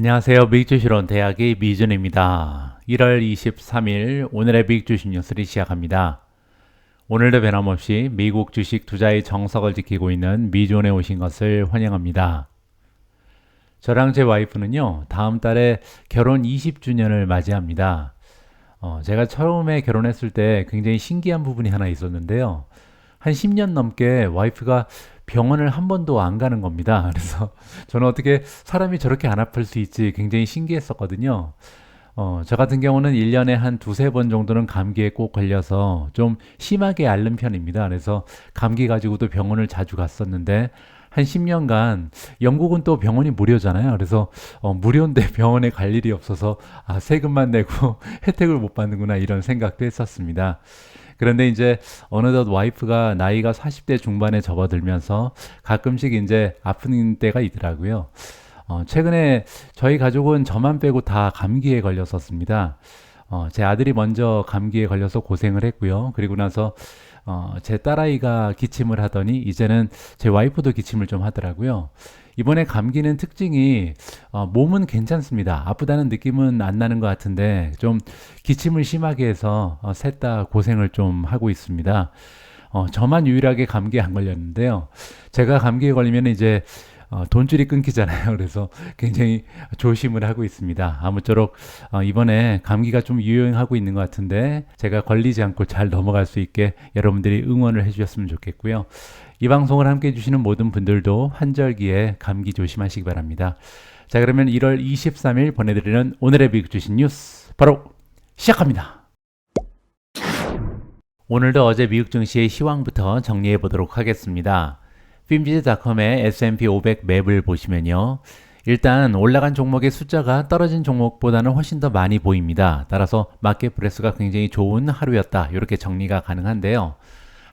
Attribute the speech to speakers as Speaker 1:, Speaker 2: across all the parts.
Speaker 1: 안녕하세요. 미국주식론 대학의 미준입니다. 1월 23일 오늘의 미국주식 뉴스를 시작합니다. 오늘도 변함없이 미국 주식 투자의 정석을 지키고 있는 미존에 오신 것을 환영합니다. 저랑 제 와이프는요, 다음 달에 결혼 20주년을 맞이합니다. 제가 처음에 결혼했을 때 굉장히 신기한 부분이 하나 있었는데요. 한 10년 넘게 와이프가 병원을 한 번도 안 가는 겁니다. 그래서 저는 어떻게 사람이 저렇게 안 아플 수 있지 굉장히 신기했었거든요. 저 같은 경우는 1년에 한 두세 번 정도는 감기에 꼭 걸려서 좀 심하게 앓는 편입니다. 그래서 감기 가지고도 병원을 자주 갔었는데 한 10년간 영국은 또 병원이 무료잖아요. 그래서 무료인데 병원에 갈 일이 없어서 세금만 내고 혜택을 못 받는구나 이런 생각도 했었습니다. 그런데 이제 어느덧 와이프가 나이가 40대 중반에 접어들면서 가끔씩 이제 아픈 때가 있더라고요. 최근에 저희 가족은 저만 빼고 다 감기에 걸렸었습니다. 제 아들이 먼저 감기에 걸려서 고생을 했고요. 그리고 나서 제 딸아이가 기침을 하더니 이제는 제 와이프도 기침을 좀 하더라고요. 이번에 감기는 특징이 몸은 괜찮습니다. 아프다는 느낌은 안 나는 것 같은데 좀 기침을 심하게 해서 셋 다 고생을 좀 하고 있습니다. 저만 유일하게 감기에 안 걸렸는데요. 제가 감기에 걸리면 이제 돈줄이 끊기잖아요. 그래서 굉장히 조심을 하고 있습니다. 아무쪼록 이번에 감기가 좀 유행하고 있는 것 같은데 제가 걸리지 않고 잘 넘어갈 수 있게 여러분들이 응원을 해주셨으면 좋겠고요. 이 방송을 함께 해주시는 모든 분들도 환절기에 감기 조심하시기 바랍니다. 자, 그러면 1월 23일 보내드리는 오늘의 미국 주식 뉴스 바로 시작합니다. 오늘도 어제 미국 증시의 시황부터 정리해 보도록 하겠습니다. fimbiz.com의 S&P 500 맵을 보시면요. 일단 올라간 종목의 숫자가 떨어진 종목보다는 훨씬 더 많이 보입니다. 따라서 마켓 브레스가 굉장히 좋은 하루였다. 이렇게 정리가 가능한데요.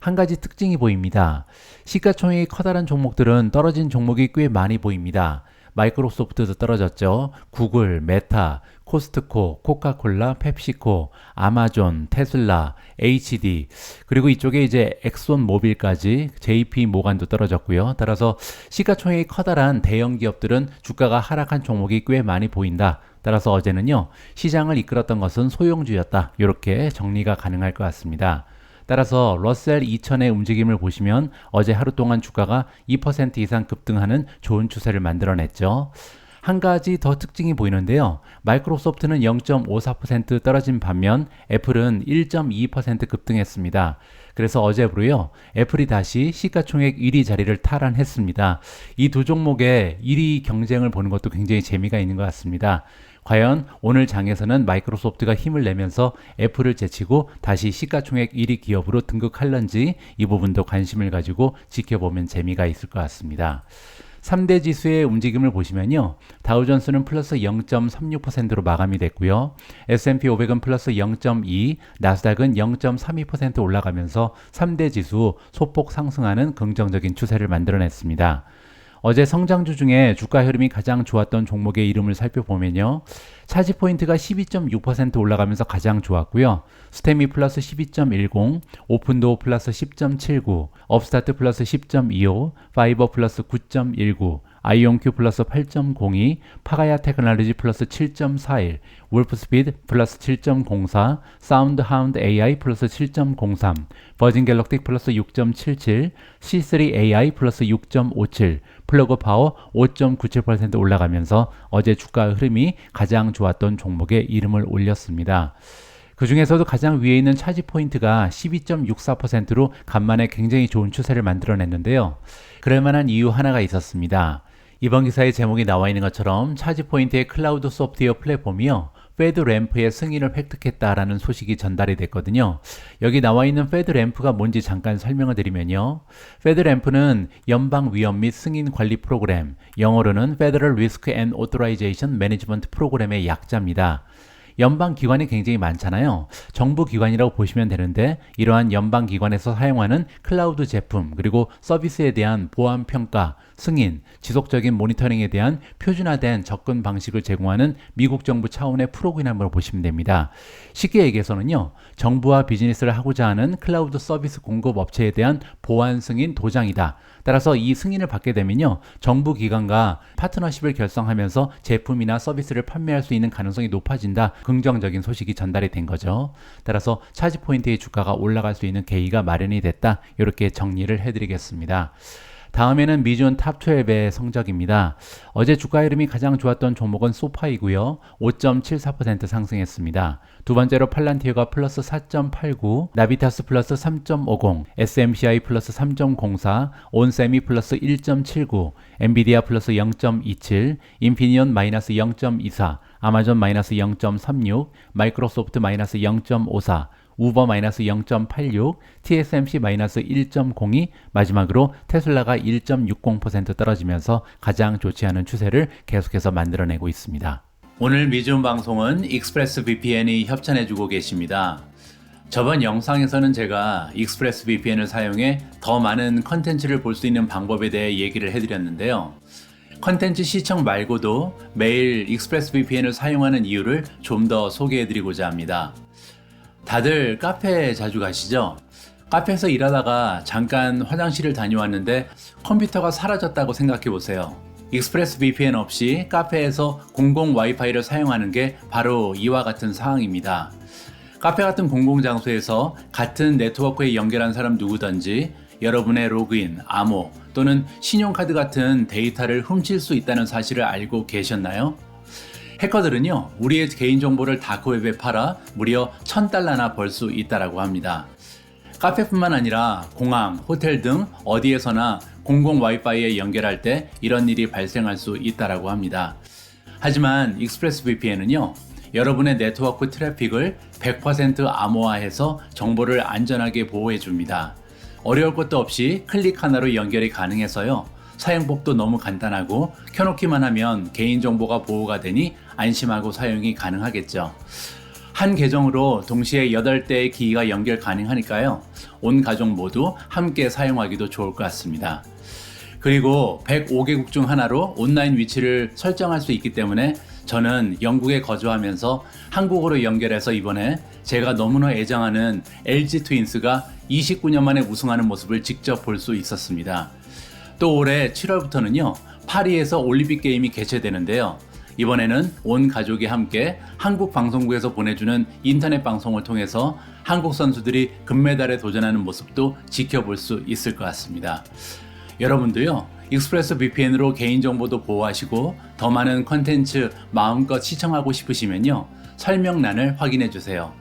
Speaker 1: 한 가지 특징이 보입니다. 시가총액이 커다란 종목들은 떨어진 종목이 꽤 많이 보입니다. 마이크로소프트도 떨어졌죠. 구글, 메타, 코스트코, 코카콜라, 펩시코, 아마존, 테슬라, HD, 그리고 이쪽에 이제 엑손 모빌까지 JP 모간도 떨어졌고요. 따라서 시가총액이 커다란 대형 기업들은 주가가 하락한 종목이 꽤 많이 보인다. 따라서 어제는요, 시장을 이끌었던 것은 소형주였다. 이렇게 정리가 가능할 것 같습니다. 따라서 러셀 2000의 움직임을 보시면 어제 하루 동안 주가가 2% 이상 급등하는 좋은 추세를 만들어냈죠. 한 가지 더 특징이 보이는데요. 마이크로소프트는 0.54% 떨어진 반면 애플은 1.2% 급등했습니다. 그래서 어제부로요, 애플이 다시 시가총액 1위 자리를 탈환했습니다. 이 두 종목의 1위 경쟁을 보는 것도 굉장히 재미가 있는 것 같습니다. 과연 오늘 장에서는 마이크로소프트가 힘을 내면서 애플을 제치고 다시 시가총액 1위 기업으로 등극할런지 이 부분도 관심을 가지고 지켜보면 재미가 있을 것 같습니다. 3대 지수의 움직임을 보시면요. 다우존스는 플러스 0.36%로 마감이 됐고요. S&P 500은 플러스 0.2, 나스닥은 0.32% 올라가면서 3대 지수 소폭 상승하는 긍정적인 추세를 만들어냈습니다. 어제 성장주 중에 주가 흐름이 가장 좋았던 종목의 이름을 살펴보면요. 차지 포인트가 12.6% 올라가면서 가장 좋았고요. 스테미 플러스 12.10, 오픈도어 플러스 10.79, 업스타트 플러스 10.25, 파이버 플러스 9.19, 아이온큐 플러스 8.02, 파가야 테크놀로지 플러스 7.41, wolfspeed 플러스 7.04, 사운드 하운드 AI 플러스 7.03, 버진 갤럭틱 플러스 6.77, C3 AI 플러스 6.57, 플러그 파워 5.97% 올라가면서 어제 주가 흐름이 가장 좋았던 종목의 이름을 올렸습니다. 그 중에서도 가장 위에 있는 차지 포인트가 12.64%로 간만에 굉장히 좋은 추세를 만들어냈는데요. 그럴 만한 이유 하나가 있었습니다. 이번 기사의 제목이 나와 있는 것처럼 차지 포인트의 클라우드 소프트웨어 플랫폼이요. 페드램프의 승인을 획득했다라는 소식이 전달이 됐거든요. 여기 나와 있는 페드램프가 뭔지 잠깐 설명을 드리면요. 페드램프는 연방 위험 및 승인 관리 프로그램, 영어로는 Federal Risk and Authorization Management 프로그램의 약자입니다. 연방 기관이 굉장히 많잖아요. 정부 기관이라고 보시면 되는데 이러한 연방 기관에서 사용하는 클라우드 제품 그리고 서비스에 대한 보안 평가, 승인, 지속적인 모니터링에 대한 표준화된 접근 방식을 제공하는 미국 정부 차원의 프로그램으로 보시면 됩니다. 쉽게 얘기해서는요, 정부와 비즈니스를 하고자 하는 클라우드 서비스 공급 업체에 대한 보안 승인 도장이다. 따라서 이 승인을 받게 되면요, 정부 기관과 파트너십을 결성하면서 제품이나 서비스를 판매할 수 있는 가능성이 높아진다. 긍정적인 소식이 전달이 된 거죠. 따라서 차지포인트의 주가가 올라갈 수 있는 계기가 마련이 됐다. 이렇게 정리를 해드리겠습니다. 다음에는 미준 탑12의 성적입니다. 어제 주가 흐름이 가장 좋았던 종목은 소파이고요. 5.74% 상승했습니다. 두 번째로 팔란티어가 플러스 4.89, 나비타스 플러스 3.50, SMCI 플러스 3.04, 온세미 플러스 1.79, 엔비디아 플러스 0.27, 인피니언 마이너스 0.24, 아마존 마이너스 0.36, 마이크로소프트 마이너스 0.54, 우버 마이너스 0.86, TSMC 마이너스 1.02, 마지막으로 테슬라가 1.60% 떨어지면서 가장 좋지 않은 추세를 계속해서 만들어내고 있습니다. 오늘 미준 방송은 익스프레스 VPN이 협찬해주고 계십니다. 저번 영상에서는 제가 익스프레스 VPN을 사용해 더 많은 컨텐츠를 볼 수 있는 방법에 대해 얘기를 해드렸는데요. 컨텐츠 시청 말고도 매일 익스프레스 VPN을 사용하는 이유를 좀 더 소개해드리고자 합니다. 다들 카페에 자주 가시죠? 카페에서 일하다가 잠깐 화장실을 다녀왔는데 컴퓨터가 사라졌다고 생각해 보세요. 익스프레스 VPN 없이 카페에서 공공 와이파이를 사용하는 게 바로 이와 같은 상황입니다. 카페 같은 공공장소에서 같은 네트워크에 연결한 사람 누구든지 여러분의 로그인, 암호 또는 신용카드 같은 데이터를 훔칠 수 있다는 사실을 알고 계셨나요? 해커들은요, 우리의 개인정보를 다크웹에 팔아 무려 $1,000나 벌 수 있다고 합니다. 카페뿐만 아니라 공항, 호텔 등 어디에서나 공공 와이파이에 연결할 때 이런 일이 발생할 수 있다고 합니다. 하지만 익스프레스 VPN은요, 여러분의 네트워크 트래픽을 100% 암호화해서 정보를 안전하게 보호해 줍니다. 어려울 것도 없이 클릭 하나로 연결이 가능해서요, 사용법도 너무 간단하고 켜놓기만 하면 개인정보가 보호가 되니 안심하고 사용이 가능하겠죠. 한 계정으로 동시에 8대의 기기가 연결 가능하니까요, 온 가족 모두 함께 사용하기도 좋을 것 같습니다. 그리고 105개국 중 하나로 온라인 위치를 설정할 수 있기 때문에 저는 영국에 거주하면서 한국으로 연결해서 이번에 제가 너무나 애정하는 LG 트윈스가 29년 만에 우승하는 모습을 직접 볼 수 있었습니다. 또 올해 7월부터는요, 파리에서 올림픽 게임이 개최되는데요. 이번에는 온 가족이 함께 한국 방송국에서 보내주는 인터넷 방송을 통해서 한국 선수들이 금메달에 도전하는 모습도 지켜볼 수 있을 것 같습니다. 여러분도요, 익스프레스 VPN으로 개인정보도 보호하시고 더 많은 컨텐츠 마음껏 시청하고 싶으시면요, 설명란을 확인해 주세요.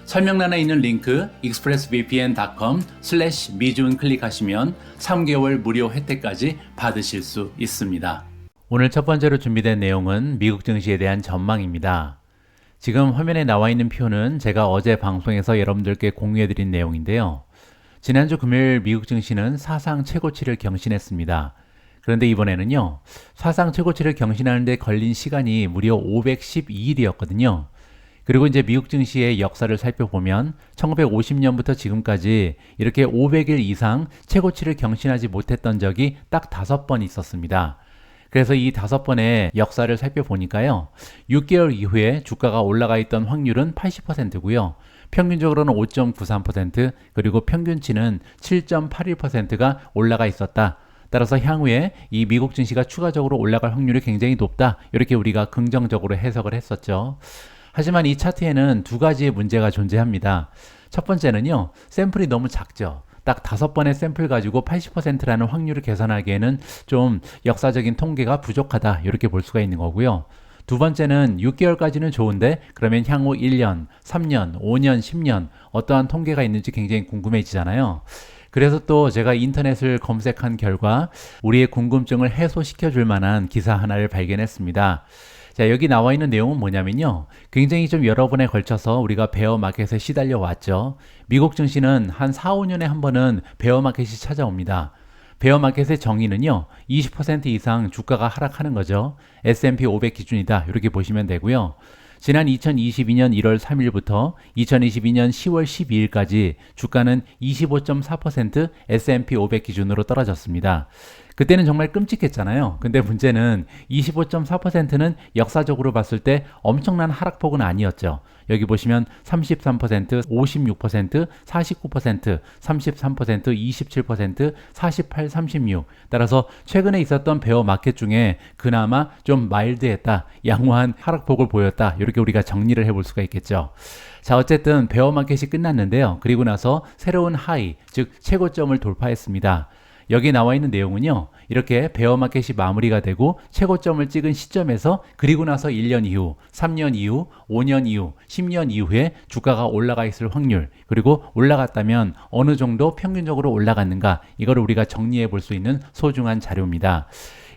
Speaker 1: 설명란에 있는 링크 expressvpn.com/미준 클릭하시면 3개월 무료 혜택까지 받으실 수 있습니다. 오늘 첫 번째로 준비된 내용은 미국 증시에 대한 전망입니다. 지금 화면에 나와 있는 표는 제가 어제 방송에서 여러분들께 공유해드린 내용인데요. 지난주 금요일 미국 증시는 사상 최고치를 경신했습니다. 그런데 이번에는요, 사상 최고치를 경신하는 데 걸린 시간이 무려 512일이었거든요. 그리고 이제 미국 증시의 역사를 살펴보면 1950년부터 지금까지 이렇게 500일 이상 최고치를 경신하지 못했던 적이 딱 5번 있었습니다. 그래서 이 5번의 역사를 살펴보니까요, 6개월 이후에 주가가 올라가 있던 확률은 80%고요. 평균적으로는 5.93%, 그리고 평균치는 7.81%가 올라가 있었다. 따라서 향후에 이 미국 증시가 추가적으로 올라갈 확률이 굉장히 높다. 이렇게 우리가 긍정적으로 해석을 했었죠. 하지만 이 차트에는 두 가지의 문제가 존재합니다. 첫 번째는요, 샘플이 너무 작죠. 딱 5번의 샘플 가지고 80%라는 확률을 계산하기에는 좀 역사적인 통계가 부족하다, 이렇게 볼 수가 있는 거고요. 두 번째는 6개월까지는 좋은데 그러면 향후 1년, 3년, 5년, 10년 어떠한 통계가 있는지 굉장히 궁금해지잖아요. 그래서 또 제가 인터넷을 검색한 결과 우리의 궁금증을 해소시켜 줄 만한 기사 하나를 발견했습니다. 자, 여기 나와 있는 내용은 뭐냐면요, 굉장히 좀 여러 번에 걸쳐서 우리가 베어 마켓에 시달려 왔죠. 미국 증시는 한 4, 5년에 한 번은 베어 마켓이 찾아옵니다. 베어 마켓의 정의는요, 20% 이상 주가가 하락하는 거죠. S&P 500 기준이다, 이렇게 보시면 되고요. 지난 2022년 1월 3일부터 2022년 10월 12일까지 주가는 25.4% S&P 500 기준으로 떨어졌습니다. 그때는 정말 끔찍했잖아요. 근데 문제는 25.4%는 역사적으로 봤을 때 엄청난 하락폭은 아니었죠. 여기 보시면 33%, 56%, 49%, 33%, 27%, 48, 36. 따라서 최근에 있었던 베어 마켓 중에 그나마 좀 마일드했다, 양호한 하락폭을 보였다. 이렇게 우리가 정리를 해볼 수가 있겠죠. 자, 어쨌든 베어 마켓이 끝났는데요. 그리고 나서 새로운 하이, 즉 최고점을 돌파했습니다. 여기 나와 있는 내용은요, 이렇게 베어 마켓이 마무리가 되고 최고점을 찍은 시점에서 그리고 나서 1년 이후, 3년 이후, 5년 이후, 10년 이후에 주가가 올라가 있을 확률, 그리고 올라갔다면 어느 정도 평균적으로 올라갔는가, 이걸 우리가 정리해 볼 수 있는 소중한 자료입니다.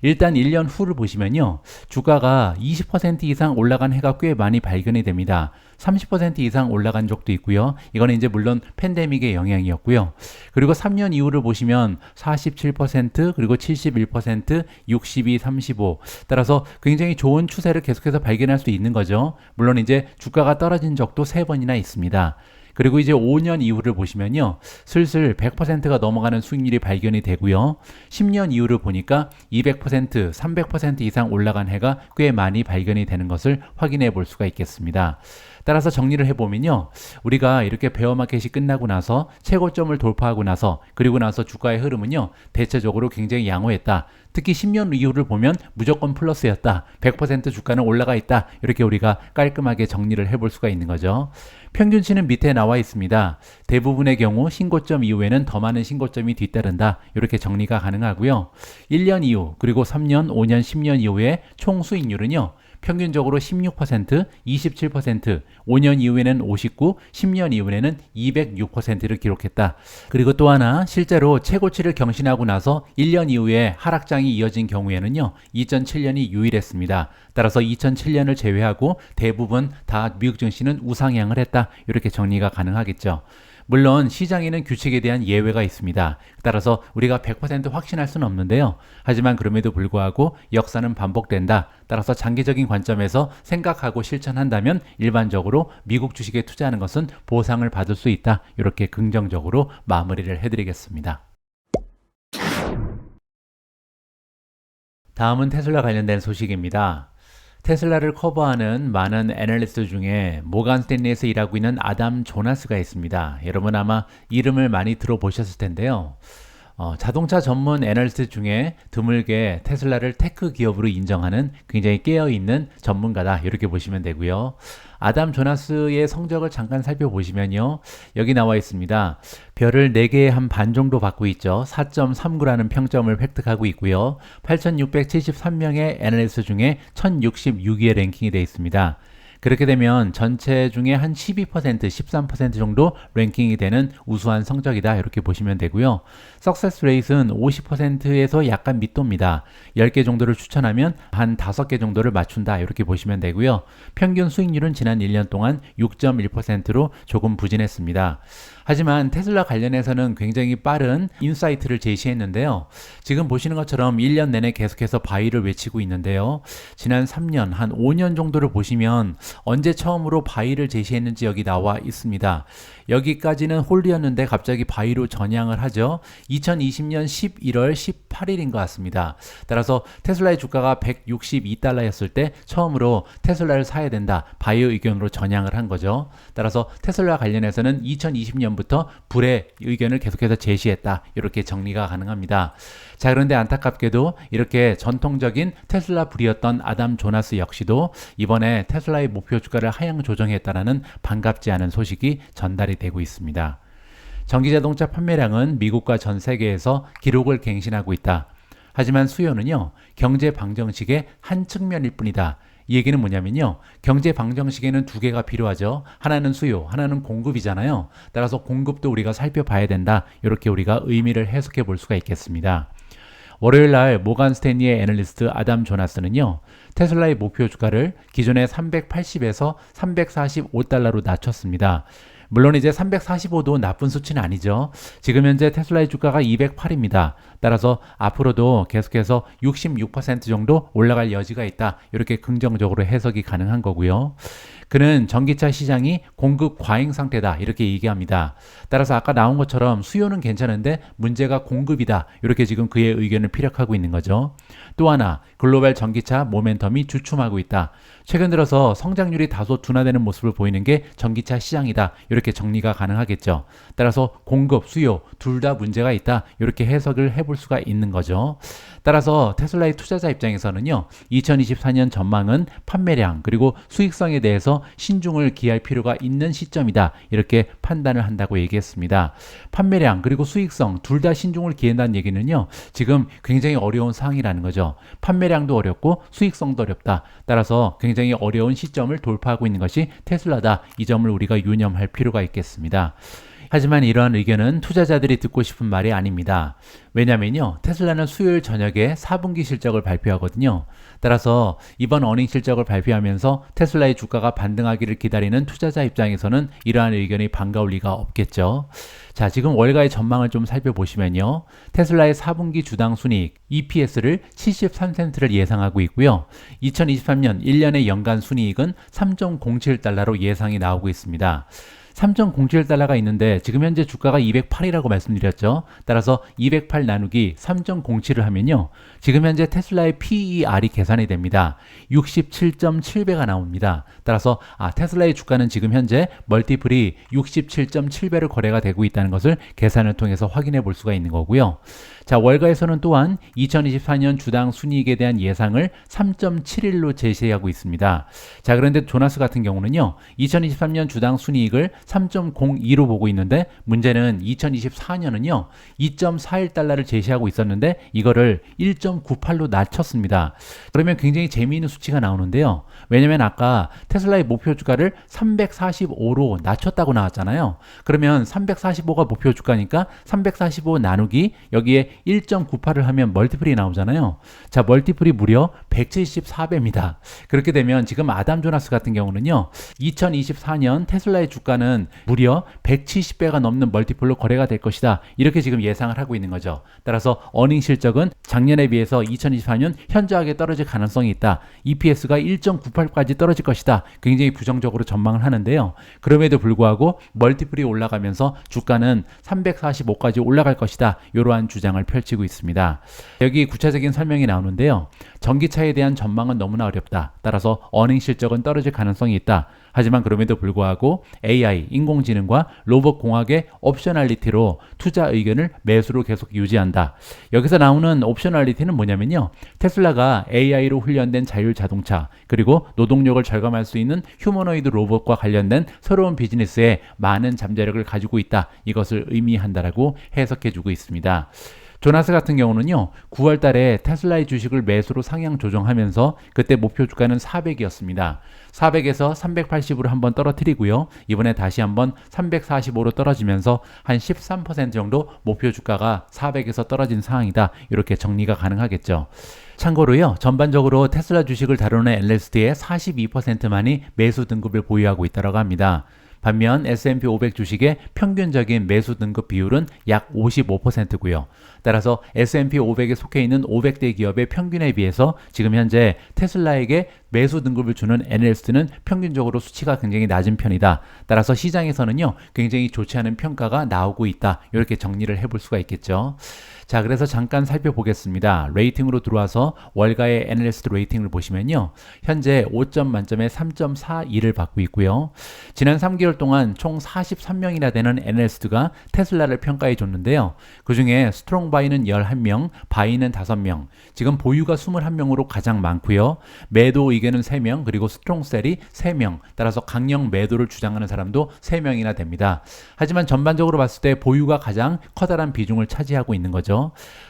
Speaker 1: 일단 1년 후를 보시면요, 주가가 20% 이상 올라간 해가 꽤 많이 발견이 됩니다. 30% 이상 올라간 적도 있고요. 이거는 이제 물론 팬데믹의 영향이었고요. 그리고 3년 이후를 보시면 47%, 그리고 71%, 62, 35. 따라서 굉장히 좋은 추세를 계속해서 발견할 수 있는 거죠. 물론 이제 주가가 떨어진 적도 3번이나 있습니다. 그리고 이제 5년 이후를 보시면요, 슬슬 100%가 넘어가는 수익률이 발견이 되고요. 10년 이후를 보니까 200%, 300% 이상 올라간 해가 꽤 많이 발견이 되는 것을 확인해 볼 수가 있겠습니다. 따라서 정리를 해보면요, 우리가 이렇게 베어 마켓이 끝나고 나서 최고점을 돌파하고 나서 그리고 나서 주가의 흐름은요, 대체적으로 굉장히 양호했다. 특히 10년 이후를 보면 무조건 플러스였다. 100% 주가는 올라가 있다. 이렇게 우리가 깔끔하게 정리를 해볼 수가 있는 거죠. 평균치는 밑에 나와 있습니다. 대부분의 경우 신고점 이후에는 더 많은 신고점이 뒤따른다. 이렇게 정리가 가능하고요. 1년 이후, 그리고 3년, 5년, 10년 이후의 총 수익률은요, 평균적으로 16%, 27%, 5년 이후에는 59%, 10년 이후에는 206%를 기록했다. 그리고 또 하나, 실제로 최고치를 경신하고 나서 1년 이후에 하락장이 이어진 경우에는요, 2007년이 유일했습니다. 따라서 2007년을 제외하고 대부분 다 미국 증시는 우상향을 했다. 이렇게 정리가 가능하겠죠. 물론 시장에는 규칙에 대한 예외가 있습니다. 따라서 우리가 100% 확신할 수는 없는데요. 하지만 그럼에도 불구하고 역사는 반복된다. 따라서 장기적인 관점에서 생각하고 실천한다면 일반적으로 미국 주식에 투자하는 것은 보상을 받을 수 있다. 이렇게 긍정적으로 마무리를 해드리겠습니다. 다음은 테슬라 관련된 소식입니다. 테슬라를 커버하는 많은 애널리스트 중에 모간 스탠리에서 일하고 있는 아담 조나스가 있습니다. 여러분 아마 이름을 많이 들어보셨을 텐데요. 자동차 전문 애널리스트 중에 드물게 테슬라를 테크 기업으로 인정하는 굉장히 깨어있는 전문가다, 이렇게 보시면 되고요. 아담 조나스의 성적을 잠깐 살펴보시면요, 여기 나와 있습니다. 별을 4개의 한 반 정도 받고 있죠. 4.39라는 평점을 획득하고 있고요. 8,673명의 애널리스트 중에 1,066위에 랭킹이 되어 있습니다. 그렇게 되면 전체 중에 한 12%, 13% 정도 랭킹이 되는 우수한 성적이다, 이렇게 보시면 되고요. 석세스 레이트는 50%에서 약간 밑도입니다. 10개 정도를 추천하면 한 5개 정도를 맞춘다, 이렇게 보시면 되고요. 평균 수익률은 지난 1년 동안 6.1%로 조금 부진했습니다. 하지만 테슬라 관련해서는 굉장히 빠른 인사이트를 제시했는데요. 지금 보시는 것처럼 1년 내내 계속해서 바이를 외치고 있는데요. 지난 3년, 한 5년 정도를 보시면 언제 처음으로 바이를 제시했는지 여기 나와 있습니다. 여기까지는 홀드였는데 갑자기 바이로 전향을 하죠. 2020년 11월 18일인 것 같습니다. 따라서 테슬라의 주가가 162달러였을 때 처음으로 테슬라를 사야 된다, 바이 의견으로 전향을 한 거죠. 따라서 테슬라 관련해서는 2020년부터 불의 의견을 계속해서 제시했다, 이렇게 정리가 가능합니다. 자, 그런데 안타깝게도 이렇게 전통적인 테슬라 불이었던 아담 조나스 역시도 이번에 테슬라의 목표 주가를 하향 조정했다라는 반갑지 않은 소식이 전달이 되고 있습니다. 전기자동차 판매량은 미국과 전 세계에서 기록을 갱신하고 있다. 하지만 수요는요, 경제 방정식의 한 측면일 뿐이다. 이 얘기는 뭐냐면요, 경제 방정식에는 두 개가 필요하죠. 하나는 수요, 하나는 공급이잖아요. 따라서 공급도 우리가 살펴봐야 된다, 이렇게 우리가 의미를 해석해 볼 수가 있겠습니다. 월요일 날 모간 스탠리의 애널리스트 아담 조나스는요, 테슬라의 목표 주가를 기존의 380에서 345달러로 낮췄습니다. 물론 이제 345도 나쁜 수치는 아니죠. 지금 현재 테슬라의 주가가 208입니다. 따라서 앞으로도 계속해서 66% 정도 올라갈 여지가 있다. 이렇게 긍정적으로 해석이 가능한 거고요. 그는 전기차 시장이 공급 과잉 상태다 이렇게 얘기합니다. 따라서 아까 나온 것처럼 수요는 괜찮은데 문제가 공급이다. 이렇게 지금 그의 의견을 피력하고 있는 거죠. 또 하나, 글로벌 전기차 모멘텀이 주춤하고 있다. 최근 들어서 성장률이 다소 둔화되는 모습을 보이는 게 전기차 시장이다. 이렇게 정리가 가능하겠죠. 따라서 공급, 수요 둘 다 문제가 있다. 이렇게 해석을 해볼 수가 있는 거죠. 따라서 테슬라의 투자자 입장에서는요. 2024년 전망은 판매량 그리고 수익성에 대해서 신중을 기할 필요가 있는 시점이다. 이렇게 판단을 한다고 얘기했습니다. 판매량 그리고 수익성 둘 다 신중을 기한다는 얘기는요. 지금 굉장히 어려운 상황이라는 거죠. 판매량도 어렵고 수익성도 어렵다. 따라서 굉장히 어려운 시점을 돌파하고 있는 것이 테슬라다. 이 점을 우리가 유념할 필요가 있겠습니다. 하지만 이러한 의견은 투자자들이 듣고 싶은 말이 아닙니다. 왜냐면요. 테슬라는 수요일 저녁에 4분기 실적을 발표하거든요. 따라서 이번 어닝 실적을 발표하면서 테슬라의 주가가 반등하기를 기다리는 투자자 입장에서는 이러한 의견이 반가울 리가 없겠죠. 자, 지금 월가의 전망을 좀 살펴보시면요. 테슬라의 4분기 주당 순이익 EPS를 73센트를 예상하고 있고요. 2023년 1년의 연간 순이익은 3.07달러로 예상이 나오고 있습니다. 3.07달러가 있는데 지금 현재 주가가 208이라고 말씀드렸죠. 따라서 208 나누기 3.07을 하면요. 지금 현재 테슬라의 PER이 계산이 됩니다. 67.7배가 나옵니다. 따라서 테슬라의 주가는 지금 현재 멀티플이 67.7배로 거래가 되고 있다는 것을 계산을 통해서 확인해 볼 수가 있는 거고요. 자, 월가에서는 또한 2024년 주당 순이익에 대한 예상을 3.71로 제시하고 있습니다. 자, 그런데 조나스 같은 경우는요. 2023년 주당 순이익을 3.02로 보고 있는데 문제는 2024년은요. 2.41달러를 제시하고 있었는데 이거를 1.98로 낮췄습니다. 그러면 굉장히 재미있는 수치가 나오는데요. 왜냐면 아까 테슬라의 목표 주가를 345로 낮췄다고 나왔잖아요. 그러면 345가 목표 주가니까 345 나누기 여기에 1.98을 하면 멀티플이 나오잖아요. 자, 멀티플이 무려 174배입니다. 그렇게 되면 지금 아담 조나스 같은 경우는요. 2024년 테슬라의 주가는 무려 170배가 넘는 멀티플로 거래가 될 것이다. 이렇게 지금 예상을 하고 있는 거죠. 따라서 어닝 실적은 작년에 비해서 2024년 현저하게 떨어질 가능성이 있다. EPS가 1.98까지 떨어질 것이다. 굉장히 부정적으로 전망을 하는데요. 그럼에도 불구하고 멀티플이 올라가면서 주가는 345까지 올라갈 것이다. 이러한 주장을 펼치고 있습니다. 여기 구체적인 설명이 나오는데요. 전기차에 대한 전망은 너무나 어렵다. 따라서 어닝 실적은 떨어질 가능성이 있다. 하지만 그럼에도 불구하고 AI, 인공지능과 로봇 공학의 옵셔널리티로 투자 의견을 매수로 계속 유지한다. 여기서 나오는 옵셔널리티는 뭐냐면요. 테슬라가 AI로 훈련된 자율 자동차 그리고 노동력을 절감할 수 있는 휴머노이드 로봇과 관련된 새로운 비즈니스에 많은 잠재력을 가지고 있다. 이것을 의미한다라고 해석해주고 있습니다. 조나스 같은 경우는요. 9월 달에 테슬라의 주식을 매수로 상향 조정하면서 그때 목표 주가는 400이었습니다. 400에서 380으로 한번 떨어뜨리고요. 이번에 다시 한번 345로 떨어지면서 한 13% 정도 목표 주가가 400에서 떨어진 상황이다. 이렇게 정리가 가능하겠죠. 참고로요. 전반적으로 테슬라 주식을 다루는 애널리스트의 42%만이 매수 등급을 보유하고 있다고 합니다. 반면 S&P 500 주식의 평균적인 매수 등급 비율은 약 55%고요. 따라서 S&P 500에 속해 있는 500대 기업의 평균에 비해서 지금 현재 테슬라에게 매수 등급을 주는 애널리스트는 평균적으로 수치가 굉장히 낮은 편이다. 따라서 시장에서는요. 굉장히 좋지 않은 평가가 나오고 있다. 이렇게 정리를 해볼 수가 있겠죠. 자, 그래서 잠깐 살펴보겠습니다. 레이팅으로 들어와서 월가의 애널리스트 레이팅을 보시면요. 현재 5점 만점에 3.42를 받고 있고요. 지난 3개월 동안 총 43명이나 되는 애널리스트가 테슬라를 평가해 줬는데요. 그 중에 스트롱 바이는 11명, 바이는 5명, 지금 보유가 21명으로 가장 많고요. 매도 의견은 3명, 그리고 스트롱 셀이 3명, 따라서 강력 매도를 주장하는 사람도 3명이나 됩니다. 하지만 전반적으로 봤을 때 보유가 가장 커다란 비중을 차지하고 있는 거죠.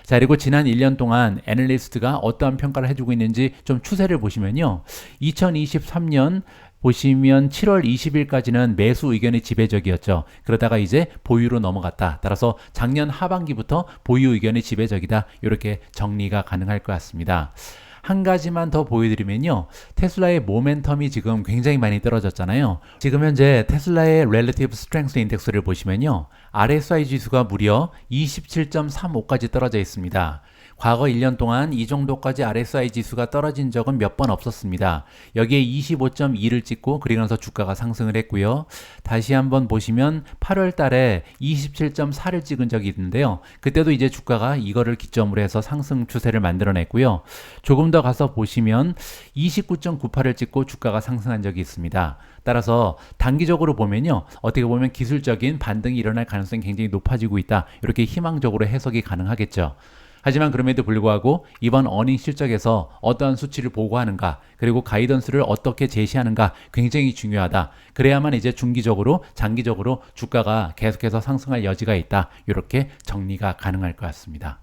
Speaker 1: 자, 그리고 지난 1년 동안 애널리스트가 어떠한 평가를 해주고 있는지 좀 추세를 보시면요. 2023년 보시면 7월 20일까지는 매수 의견이 지배적이었죠. 그러다가 이제 보유로 넘어갔다. 따라서 작년 하반기부터 보유 의견이 지배적이다. 이렇게 정리가 가능할 것 같습니다. 한 가지만 더 보여드리면요. 테슬라의 모멘텀이 지금 굉장히 많이 떨어졌잖아요. 지금 현재 테슬라의 Relative Strength Index를 보시면요. RSI 지수가 무려 27.35까지 떨어져 있습니다. 과거 1년 동안 이 정도까지 RSI 지수가 떨어진 적은 몇 번 없었습니다. 여기에 25.2를 찍고 그리고 나서 주가가 상승을 했고요. 다시 한번 보시면 8월 달에 27.4를 찍은 적이 있는데요. 그때도 이제 주가가 이거를 기점으로 해서 상승 추세를 만들어냈고요. 조금 더 가서 보시면 29.98을 찍고 주가가 상승한 적이 있습니다. 따라서 단기적으로 보면요. 어떻게 보면 기술적인 반등이 일어날 가능성이 굉장히 높아지고 있다. 이렇게 희망적으로 해석이 가능하겠죠. 하지만 그럼에도 불구하고 이번 어닝 실적에서 어떠한 수치를 보고하는가 그리고 가이던스를 어떻게 제시하는가 굉장히 중요하다. 그래야만 이제 중기적으로 장기적으로 주가가 계속해서 상승할 여지가 있다. 이렇게 정리가 가능할 것 같습니다.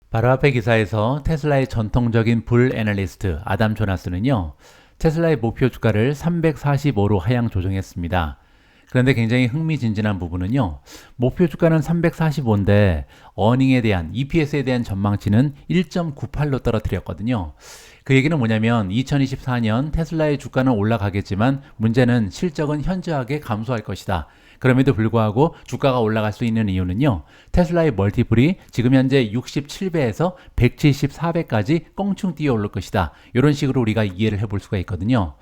Speaker 1: 바로 앞에 기사에서 테슬라의 전통적인 불 애널리스트 아담 조나스는요. 테슬라의 목표 주가를 345로 하향 조정했습니다. 그런데 굉장히 흥미진진한 부분은요. 목표 주가는 345인데 어닝에 대한 EPS에 대한 전망치는 1.98로 떨어뜨렸거든요. 그 얘기는 뭐냐면 2024년 테슬라의 주가는 올라가겠지만 문제는 실적은 현저하게 감소할 것이다. 그럼에도 불구하고 주가가 올라갈 수 있는 이유는요. 테슬라의 멀티플이 지금 현재 67배에서 174배까지 껑충 뛰어 오를 것이다. 이런 식으로 우리가 이해를 해볼 수가 있거든요.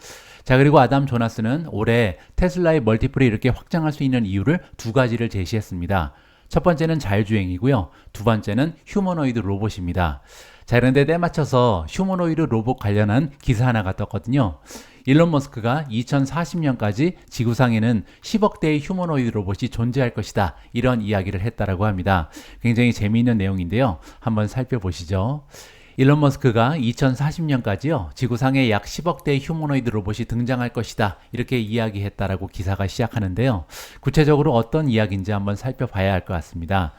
Speaker 1: 자, 그리고 아담 조나스는 올해 테슬라의 멀티플이 이렇게 확장할 수 있는 이유를 두 가지를 제시했습니다. 첫 번째는 자율주행이고요. 두 번째는 휴머노이드 로봇입니다. 자, 그런데 때맞춰서 휴머노이드 로봇 관련한 기사 하나가 떴거든요. 일론 머스크가 2040년까지 지구상에는 10억 대의 휴머노이드 로봇이 존재할 것이다. 이런 이야기를 했다라고 합니다. 굉장히 재미있는 내용인데요. 한번 살펴보시죠. 일론 머스크가 2040년까지요. 지구상에 약 10억 대의 휴머노이드 로봇이 등장할 것이다. 이렇게 이야기했다라고 기사가 시작하는데요. 구체적으로 어떤 이야기인지 한번 살펴봐야 할 것 같습니다.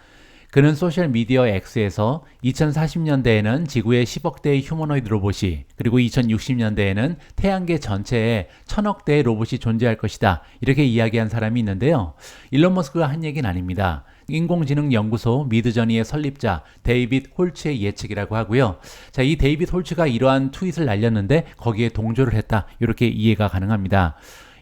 Speaker 1: 그는 소셜미디어 X에서 2040년대에는 지구에 10억 대의 휴머노이드 로봇이 그리고 2060년대에는 태양계 전체에 1000억 대의 로봇이 존재할 것이다. 이렇게 이야기한 사람이 있는데요. 일론 머스크가 한 얘기는 아닙니다. 인공지능 연구소 미드저니의 설립자 데이빗 홀츠의 예측이라고 하고요. 자, 이 데이빗 홀츠가 이러한 트윗을 날렸는데 거기에 동조를 했다. 이렇게 이해가 가능합니다.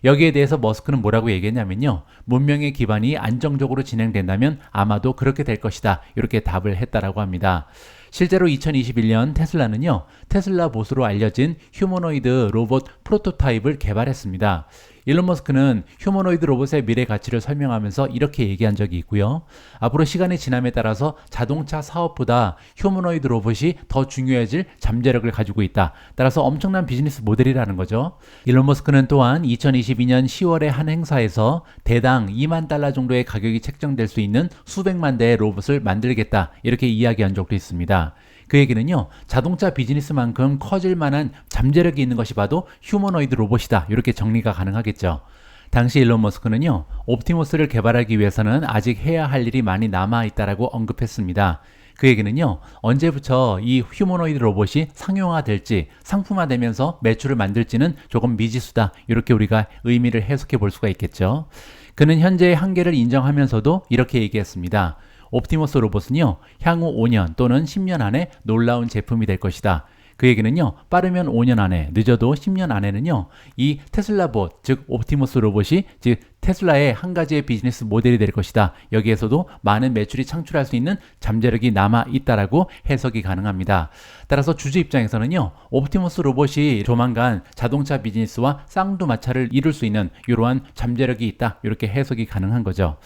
Speaker 1: 여기에 대해서 머스크는 뭐라고 얘기했냐면요. 문명의 기반이 안정적으로 진행된다면 아마도 그렇게 될 것이다. 이렇게 답을 했다라고 합니다. 실제로 2021년 테슬라는요. 테슬라 봇으로 알려진 휴머노이드 로봇 프로토타입을 개발했습니다. 일론 머스크는 휴머노이드 로봇의 미래 가치를 설명하면서 이렇게 얘기한 적이 있고요. 앞으로 시간이 지남에 따라서 자동차 사업보다 휴머노이드 로봇이 더 중요해질 잠재력을 가지고 있다. 따라서 엄청난 비즈니스 모델이라는 거죠. 일론 머스크는 또한 2022년 10월의 한 행사에서 대당 2만 달러 정도의 가격이 책정될 수 있는 수백만 대의 로봇을 만들겠다. 이렇게 이야기한 적도 있습니다. 그 얘기는요. 자동차 비즈니스만큼 커질 만한 잠재력이 있는 것이 봐도 휴머노이드 로봇이다. 이렇게 정리가 가능하겠죠. 당시 일론 머스크는요. 옵티머스를 개발하기 위해서는 아직 해야 할 일이 많이 남아있다라고 언급했습니다. 그 얘기는요. 언제부터 이 휴머노이드 로봇이 상용화될지 상품화되면서 매출을 만들지는 조금 미지수다. 이렇게 우리가 의미를 해석해 볼 수가 있겠죠. 그는 현재의 한계를 인정하면서도 이렇게 얘기했습니다. 옵티머스 로봇은요, 향후 5년 또는 10년 안에 놀라운 제품이 될 것이다. 그 얘기는요, 빠르면 5년 안에, 늦어도 10년 안에는요, 이 테슬라 봇, 즉 옵티머스 로봇이 즉 테슬라의 한 가지의 비즈니스 모델이 될 것이다. 여기에서도 많은 매출이 창출할 수 있는 잠재력이 남아 있다라고 해석이 가능합니다. 따라서 주주 입장에서는요, 옵티머스 로봇이 조만간 자동차 비즈니스와 쌍두마차를 이룰 수 있는 이러한 잠재력이 있다. 이렇게 해석이 가능한 거죠.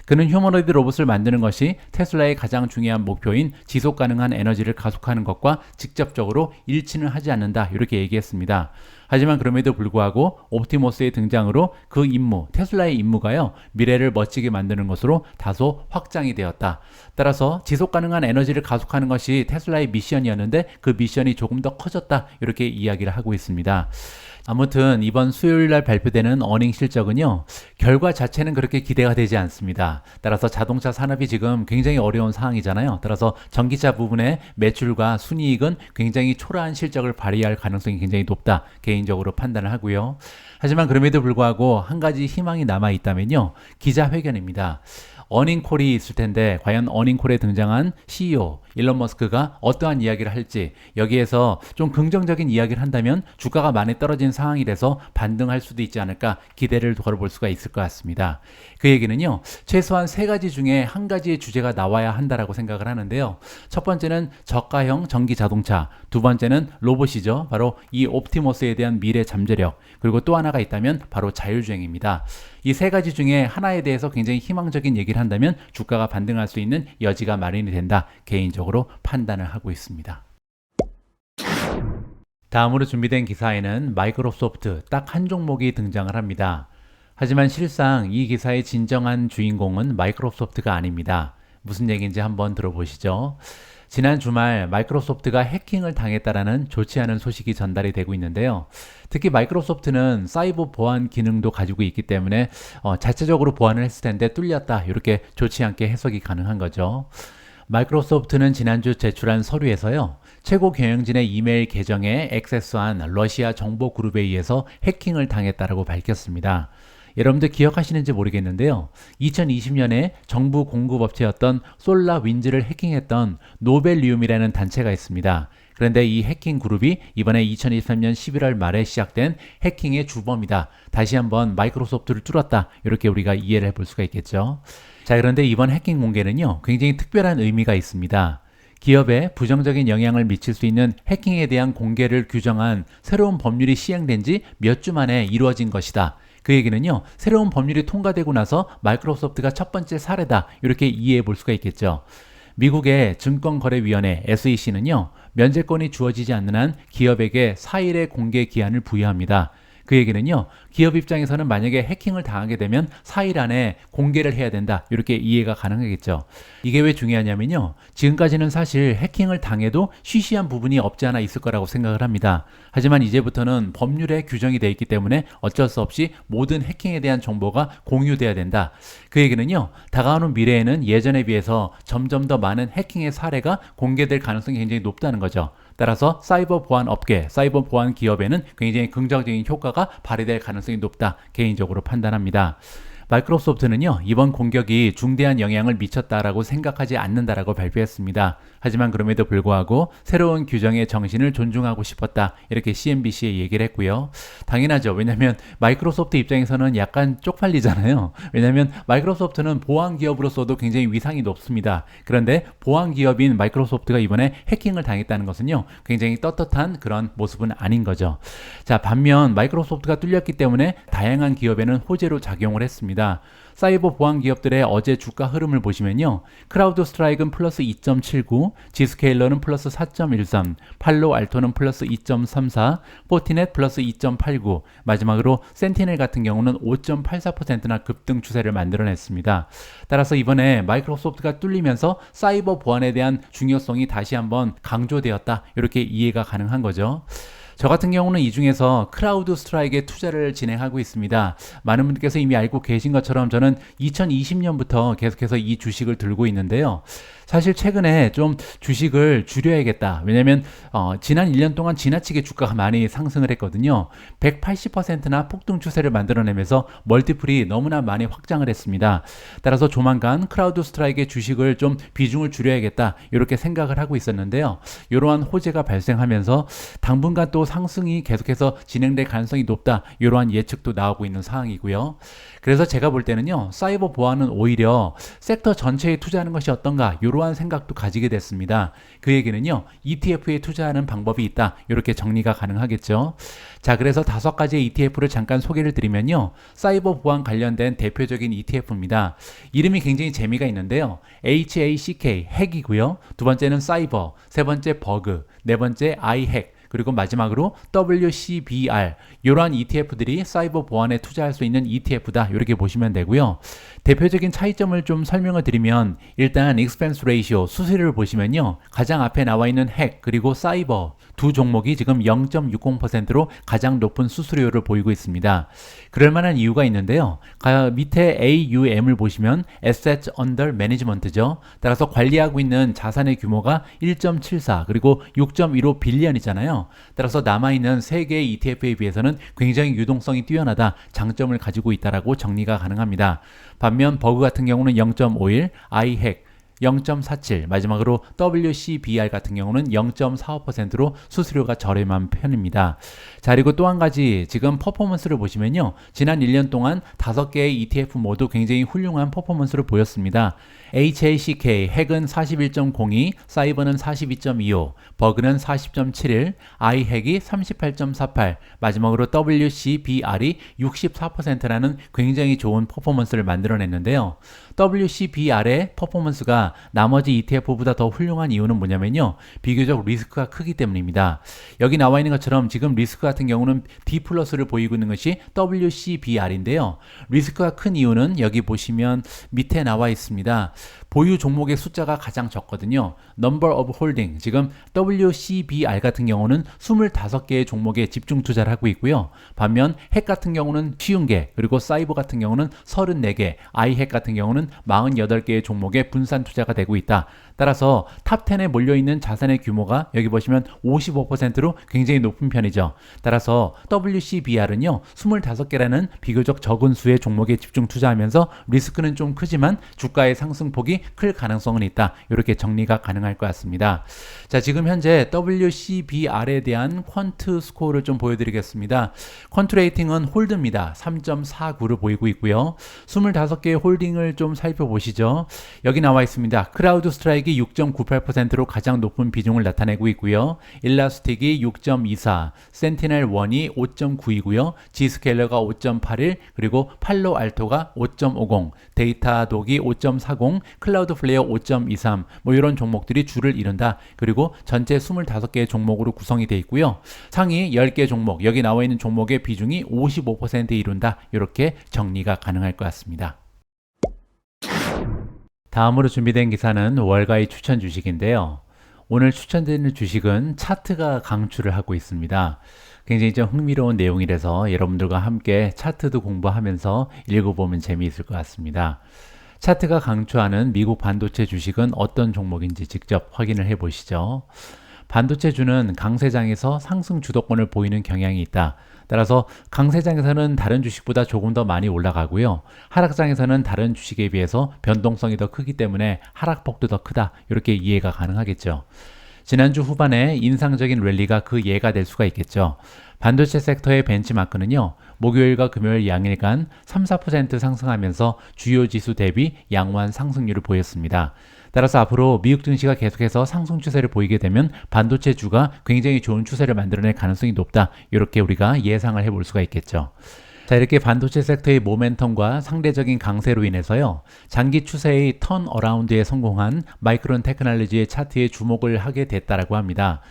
Speaker 1: 그는 휴머노이드 로봇을 만드는 것이 테슬라의 가장 중요한 목표인 지속 가능한 에너지를 가속하는 것과 직접적으로 일치는 하지 않는다. 이렇게 얘기했습니다. 하지만 그럼에도 불구하고 옵티머스의 등장으로 그 임무, 테슬라의 임무가요, 미래를 멋지게 만드는 것으로 다소 확장이 되었다. 따라서 지속 가능한 에너지를 가속하는 것이 테슬라의 미션이었는데 그 미션이 조금 더 커졌다. 이렇게 이야기를 하고 있습니다. 아무튼 이번 수요일 날 발표되는 어닝 실적은요, 결과 자체는 그렇게 기대가 되지 않습니다. 따라서 자동차 산업이 지금 굉장히 어려운 상황이잖아요. 따라서 전기차 부분의 매출과 순이익은 굉장히 초라한 실적을 발휘할 가능성이 굉장히 높다. 개인적으로 판단을 하고요. 하지만 그럼에도 불구하고 한 가지 희망이 남아 있다면요, 기자회견입니다. 어닝콜이 있을 텐데 과연 어닝콜에 등장한 CEO 일론 머스크가 어떠한 이야기를 할지 여기에서 좀 긍정적인 이야기를 한다면 주가가 많이 떨어진 상황이라서 반등할 수도 있지 않을까 기대를 걸어볼 수가 있을 것 같습니다. 그 얘기는요, 최소한 세 가지 중에 한 가지의 주제가 나와야 한다라고 생각을 하는데요. 첫 번째는 저가형 전기 자동차, 두 번째는 로봇이죠. 바로 이 옵티머스에 대한 미래 잠재력, 그리고 또 하나가 있다면 바로 자율주행입니다. 이 세 가지 중에 하나에 대해서 굉장히 희망적인 얘기를 한다면 주가가 반등할 수 있는 여지가 마련이 된다, 개인적으로 판단을 하고 있습니다. 다음으로 준비된 기사에는 마이크로소프트 딱 한 종목이 등장을 합니다. 하지만 실상 이 기사의 진정한 주인공은 마이크로소프트가 아닙니다. 무슨 얘기인지 한번 들어보시죠. 지난 주말 마이크로소프트가 해킹을 당했다라는 좋지 않은 소식이 전달이 되고 있는데요. 특히 마이크로소프트는 사이버 보안 기능도 가지고 있기 때문에 자체적으로 보안을 했을 텐데 뚫렸다, 이렇게 좋지 않게 해석이 가능한 거죠. 마이크로소프트는 지난주 제출한 서류에서요, 최고 경영진의 이메일 계정에 액세스한 러시아 정보 그룹에 의해서 해킹을 당했다라고 밝혔습니다. 여러분들 기억하시는지 모르겠는데요. 2020년에 정부 공급업체였던 솔라윈즈를 해킹했던 노벨리움이라는 단체가 있습니다. 그런데 이 해킹 그룹이 이번에 2023년 11월 말에 시작된 해킹의 주범이다, 다시 한번 마이크로소프트를 뚫었다, 이렇게 우리가 이해를 해볼 수가 있겠죠. 자, 그런데 이번 해킹 공개는요, 굉장히 특별한 의미가 있습니다. 기업에 부정적인 영향을 미칠 수 있는 해킹에 대한 공개를 규정한 새로운 법률이 시행된 지 몇 주 만에 이루어진 것이다. 그 얘기는요, 새로운 법률이 통과되고 나서 마이크로소프트가 첫 번째 사례다, 이렇게 이해해 볼 수가 있겠죠. 미국의 증권거래위원회 SEC는요, 면제권이 주어지지 않는 한 기업에게 4일의 공개 기한을 부여합니다. 그 얘기는요, 기업 입장에서는 만약에 해킹을 당하게 되면 4일 안에 공개를 해야 된다, 이렇게 이해가 가능하겠죠. 이게 왜 중요하냐면요, 지금까지는 사실 해킹을 당해도 쉬쉬한 부분이 없지 않아 있을 거라고 생각을 합니다. 하지만 이제부터는 법률에 규정이 되어 있기 때문에 어쩔 수 없이 모든 해킹에 대한 정보가 공유돼야 된다. 그 얘기는요, 다가오는 미래에는 예전에 비해서 점점 더 많은 해킹의 사례가 공개될 가능성이 굉장히 높다는 거죠. 따라서 사이버 보안 업계, 사이버 보안 기업에는 굉장히 긍정적인 효과가 발휘될 가능성이 높다, 개인적으로 판단합니다. 마이크로소프트는요, 이번 공격이 중대한 영향을 미쳤다라고 생각하지 않는다라고 발표했습니다. 하지만 그럼에도 불구하고 새로운 규정의 정신을 존중하고 싶었다, 이렇게 CNBC에 얘기를 했고요. 당연하죠. 왜냐하면 마이크로소프트 입장에서는 약간 쪽팔리잖아요. 왜냐하면 마이크로소프트는 보안 기업으로서도 굉장히 위상이 높습니다. 그런데 보안 기업인 마이크로소프트가 이번에 해킹을 당했다는 것은요, 굉장히 떳떳한 그런 모습은 아닌 거죠. 자, 반면 마이크로소프트가 뚫렸기 때문에 다양한 기업에는 호재로 작용을 했습니다. 사이버 보안 기업들의 어제 주가 흐름을 보시면요, 크라우드 스트라이크는 플러스 2.79, 지스케일러는 플러스 4.13, 팔로 알토는 플러스 2.34, 포티넷 플러스 2.89, 마지막으로 센티넬 같은 경우는 5.84%나 급등 추세를 만들어냈습니다. 따라서 이번에 마이크로소프트가 뚫리면서 사이버 보안에 대한 중요성이 다시 한번 강조되었다, 이렇게 이해가 가능한 거죠. 저 같은 경우는 이 중에서 크라우드 스트라이크에 투자를 진행하고 있습니다. 많은 분들께서 이미 알고 계신 것처럼 저는 2020년부터 계속해서 이 주식을 들고 있는데요. 사실 최근에 좀 주식을 줄여야겠다. 왜냐면 지난 1년 동안 지나치게 주가가 많이 상승을 했거든요. 180%나 폭등 추세를 만들어내면서 멀티플이 너무나 많이 확장을 했습니다. 따라서 조만간 크라우드 스트라이크의 주식을 좀 비중을 줄여야겠다, 이렇게 생각을 하고 있었는데요. 이러한 호재가 발생하면서 당분간 또 상승이 계속해서 진행될 가능성이 높다, 이러한 예측도 나오고 있는 상황이고요. 그래서 제가 볼 때는요, 사이버 보안은 오히려 섹터 전체에 투자하는 것이 어떤가, 이러한 생각도 가지게 됐습니다. 그 얘기는요, ETF에 투자하는 방법이 있다, 이렇게 정리가 가능하겠죠. 자, 그래서 5가지의 ETF를 잠깐 소개를 드리면요, 사이버 보안 관련된 대표적인 ETF입니다. 이름이 굉장히 재미가 있는데요, HACK, 핵이고요, 두 번째는 사이버, 세 번째 버그, 네 번째 iHack, 그리고 마지막으로 WCBR, 이러한 ETF들이 사이버 보안에 투자할 수 있는 ETF다, 이렇게 보시면 되고요. 대표적인 차이점을 좀 설명을 드리면, 일단 expense ratio, 수수료를 보시면요, 가장 앞에 나와 있는 핵 그리고 사이버 두 종목이 지금 0.60%로 가장 높은 수수료를 보이고 있습니다. 그럴 만한 이유가 있는데요, 밑에 AUM을 보시면 Assets Under Management죠. 따라서 관리하고 있는 자산의 규모가 1.74 그리고 6.15 빌리언이잖아요. 있거든요. 따라서 남아있는 3개의 ETF에 비해서는 굉장히 유동성이 뛰어나다, 장점을 가지고 있다라고 정리가 가능합니다. 반면 버그 같은 경우는 0.51, iHack 0.47, 마지막으로 WCBR 같은 경우는 0.45%로 수수료가 저렴한 편입니다. 자, 그리고 또 한 가지 지금 퍼포먼스를 보시면요. 지난 1년 동안 5개의 ETF 모두 굉장히 훌륭한 퍼포먼스를 보였습니다. HACK, 핵은 41.02, 사이버는 42.25, 버그는 40.71, iHack이 38.48, 마지막으로 WCBR이 64%라는 굉장히 좋은 퍼포먼스를 만들어냈는데요. WCBR의 퍼포먼스가 나머지 ETF보다 더 훌륭한 이유는 뭐냐면요. 비교적 리스크가 크기 때문입니다. 여기 나와 있는 것처럼 지금 리스크 같은 경우는 D 플러스를 보이고 있는 것이 WCBR인데요. 리스크가 큰 이유는 여기 보시면 밑에 나와 있습니다. 보유 종목의 숫자가 가장 적거든요. Number of Holding, 지금 WCBR 같은 경우는 25개의 종목에 집중 투자를 하고 있고요. 반면 핵 같은 경우는 50개, 그리고 사이버 같은 경우는 34개, iHack 같은 경우는 48개의 종목에 분산 투자가 되고 있다. 따라서 탑10에 몰려있는 자산의 규모가 여기 보시면 55%로 굉장히 높은 편이죠. 따라서 WCBR은요, 25개라는 비교적 적은 수의 종목에 집중 투자하면서 리스크는 좀 크지만 주가의 상승폭이 클 가능성은 있다. 이렇게 정리가 가능할 것 같습니다. 자, 지금 현재 WCBR에 대한 퀀트 스코어를 좀 보여드리겠습니다. 퀀트 레이팅은 홀드입니다. 3.49를 보이고 있고요. 25개의 홀딩을 좀 살펴보시죠. 여기 나와 있습니다. 크라우드 스트라이크 6.98%로 가장 높은 비중을 나타내고 있고요. 일라스틱이 6.24, 센티넬 1이 5.9이고요. 지스케일러가 5.81, 그리고 팔로 알토가 5.50, 데이터독이 5.40, 클라우드 플레이어 5.23, 뭐 이런 종목들이 줄을 이룬다. 그리고 전체 25개의 종목으로 구성이 되어 있고요. 상위 10개 종목, 여기 나와 있는 종목의 비중이 55%에 이룬다. 이렇게 정리가 가능할 것 같습니다. 다음으로 준비된 기사는 월가의 추천 주식인데요. 오늘 추천드리는 주식은 차트가 강추를 하고 있습니다. 굉장히 좀 흥미로운 내용이라서 여러분들과 함께 차트도 공부하면서 읽어보면 재미있을 것 같습니다. 차트가 강추하는 미국 반도체 주식은 어떤 종목인지 직접 확인을 해 보시죠. 반도체주는 강세장에서 상승 주도권을 보이는 경향이 있다. 따라서 강세장에서는 다른 주식보다 조금 더 많이 올라가고요. 하락장에서는 다른 주식에 비해서 변동성이 더 크기 때문에 하락폭도 더 크다. 이렇게 이해가 가능하겠죠. 지난주 후반에 인상적인 랠리가 그 예가 될 수가 있겠죠. 반도체 섹터의 벤치마크는요. 목요일과 금요일 양일간 3-4% 상승하면서 주요 지수 대비 양호한 상승률을 보였습니다. 따라서 앞으로 미국 증시가 계속해서 상승 추세를 보이게 되면 반도체주가 굉장히 좋은 추세를 만들어낼 가능성이 높다. 이렇게 우리가 예상을 해볼 수가 있겠죠. 자, 이렇게 반도체 섹터의 모멘텀과 상대적인 강세로 인해서요. 장기 추세의 턴 어라운드에 성공한 마이크론 테크놀로지의 차트에 주목을 하게 됐다라고 합니다.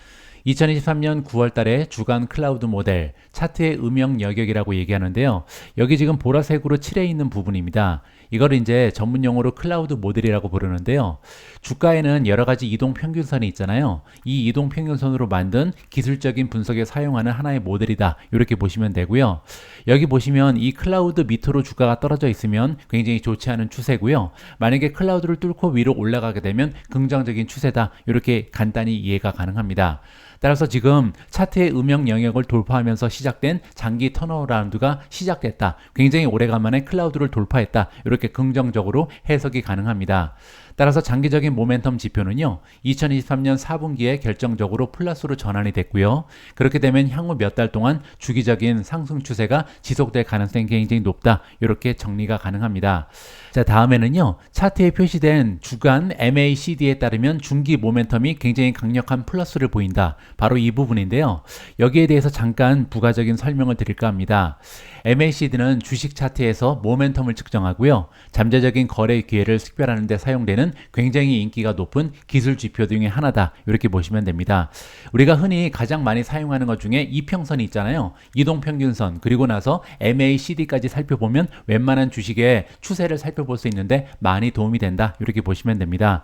Speaker 1: 2023년 9월 달에 주간 클라우드 모델, 차트의 음영 여격이라고 얘기하는데요. 여기 지금 보라색으로 칠해 있는 부분입니다. 이걸 이제 전문 용어로 클라우드 모델이라고 부르는데요. 주가에는 여러 가지 이동 평균선이 있잖아요. 이 이동 평균선으로 만든 기술적인 분석에 사용하는 하나의 모델이다. 이렇게 보시면 되고요. 여기 보시면 이 클라우드 밑으로 주가가 떨어져 있으면 굉장히 좋지 않은 추세고요. 만약에 클라우드를 뚫고 위로 올라가게 되면 긍정적인 추세다. 이렇게 간단히 이해가 가능합니다. 따라서 지금 차트의 음영 영역을 돌파하면서 시작된 장기 턴어라운드가 시작됐다. 굉장히 오래간만에 클라우드를 돌파했다. 이렇게 긍정적으로 해석이 가능합니다. 따라서 장기적인 모멘텀 지표는요. 2023년 4분기에 결정적으로 플러스로 전환이 됐고요. 그렇게 되면 향후 몇 달 동안 주기적인 상승 추세가 지속될 가능성이 굉장히 높다. 이렇게 정리가 가능합니다. 자, 다음에는요. 차트에 표시된 주간 MACD에 따르면 중기 모멘텀이 굉장히 강력한 플러스를 보인다. 바로 이 부분인데요. 여기에 대해서 잠깐 부가적인 설명을 드릴까 합니다. MACD는 주식 차트에서 모멘텀을 측정하고요. 잠재적인 거래 기회를 식별하는 데 사용되는 굉장히 인기가 높은 기술 지표 중에 하나다. 이렇게 보시면 됩니다. 우리가 흔히 가장 많이 사용하는 것 중에 이평선이 있잖아요. 이동평균선, 그리고 나서 MACD까지 살펴보면 웬만한 주식의 추세를 살펴볼 수 있는데 많이 도움이 된다. 이렇게 보시면 됩니다.